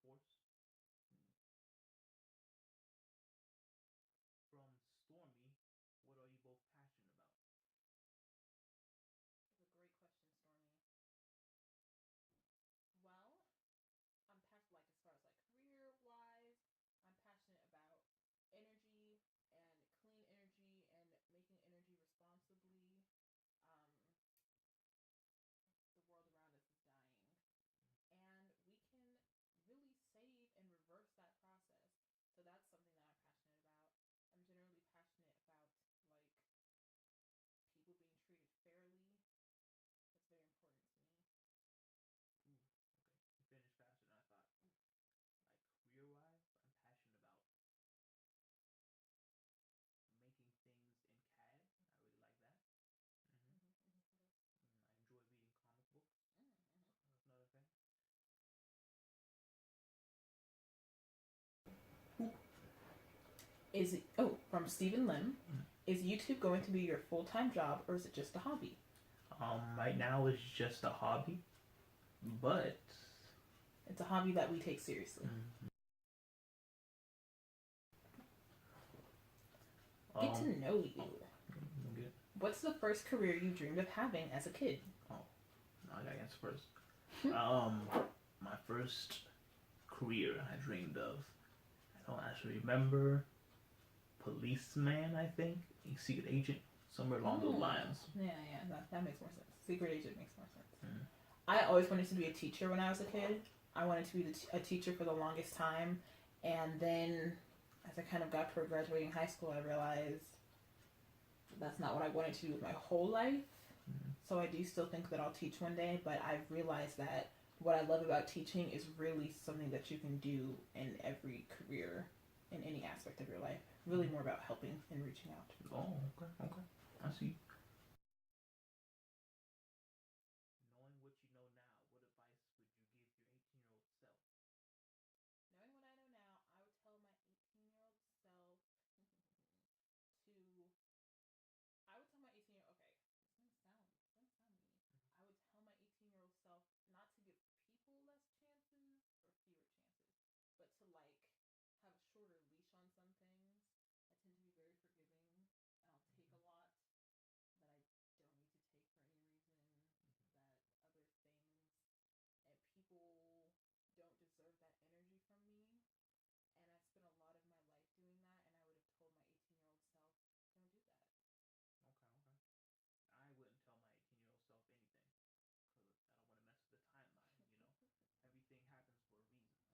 Force. Hmm. From Stormy, what are you both passionate about? That's a great question, Stormy. Well, I'm passionate, like, as far as like career wise, I'm passionate about energy and clean energy and making energy responsibly. Um, the world around us is dying, and we can really save and reverse that process. So that's something that I'm passionate about. I'm generally passionate about like people being treated fairly. That's very important to me. Ooh, okay. You finished faster than I thought. Like career wise, I'm passionate about making things in CAD. I really like that. Hmm. Okay. I enjoy reading comic books. Mm-hmm. That's another thing. Is it, oh, from Stephen Lim. Is YouTube going to be your full time job or is it just a hobby? Right now it's just a hobby, but It's a hobby that we take seriously. mm, Get to um, know you. good. What's the first career you dreamed of having as a kid? Oh, no, I gotta answer first. Um, my first career I dreamed of. I don't actually remember. Policeman, I think, a secret agent, somewhere along those Mm. lines. Yeah, that makes more sense. Secret agent makes more sense. Mm. I always wanted to be a teacher when I was a kid. I wanted to be a teacher for the longest time. And then as I kind of got toward graduating high school, I realized that's not what I wanted to do with my whole life. Mm. So I do still think that I'll teach one day, but I've realized that what I love about teaching is really something that you can do in every career, in any aspect of your life. Really more about helping and reaching out. Oh, okay, okay. I see. Knowing what you know now, what advice would you give your 18-year-old self? Knowing what I know now, I would tell my 18-year-old self to. I would tell my 18-year. Okay, it's gonna sound mean. I would tell my 18-year-old self not to give people less chances or fewer chances, but to like have a shorter leash on some things. I tend to be very forgiving, and I'll take a lot that I don't need to take for any reason. That other things and people don't deserve that energy from me. And I spent a lot of my life doing that, and I would have told my 18-year-old self, don't do that. Okay, okay. I wouldn't tell my 18-year-old self anything because I don't want to mess with the timeline, you know? Everything happens for a reason.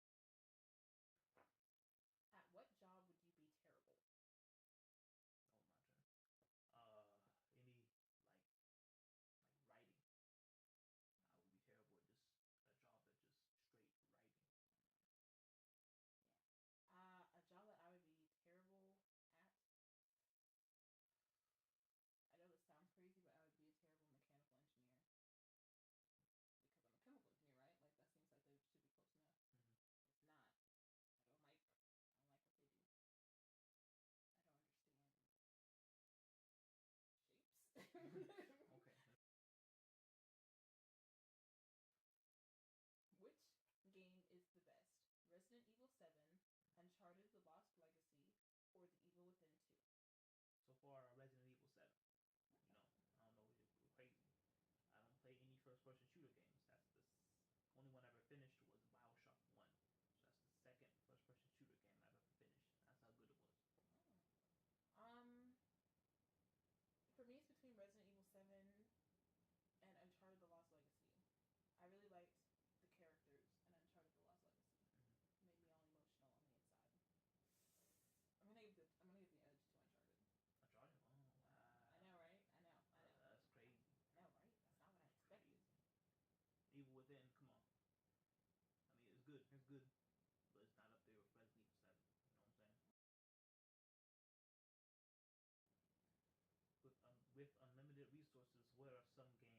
Mm. At what job would you be terrible? Oh, my turn. Any, like writing. I would be terrible at just a job that just straight writing. Yeah. A job that I would be terrible at. I know this sounds crazy, but I would be a terrible mechanical engineer because I'm a chemical engineer, right? Like that seems like they should be close enough. Mm-hmm. It's not. I don't like what they do. I don't understand shapes. Okay. Which game is the best? Resident Evil 7, Uncharted The Lost Legacy, or The Evil Within 2? So far, Resident Evil 7. You know, I don't know, we're crazy. I don't play any first-person shooter games. That's the only one I ever finished was Bioshock 1. So that's the second first-person shooter game I've ever finished. That's how good it was. Um, for me, it's between Resident Evil 7 and Uncharted The Lost Legacy. I really liked the characters in Uncharted The Lost Legacy. Mm-hmm. It made me all emotional on the inside. I'm gonna give the edge to Uncharted. Uncharted? Oh, I know, wow. right? I know. That's crazy. I know, right? That's not what I That's expected. crazy. Evil Within, come on. I mean, it's good. It's good, but it's not up there with Resident Evil 7. You know what I'm saying? With unlimited resources, what are some games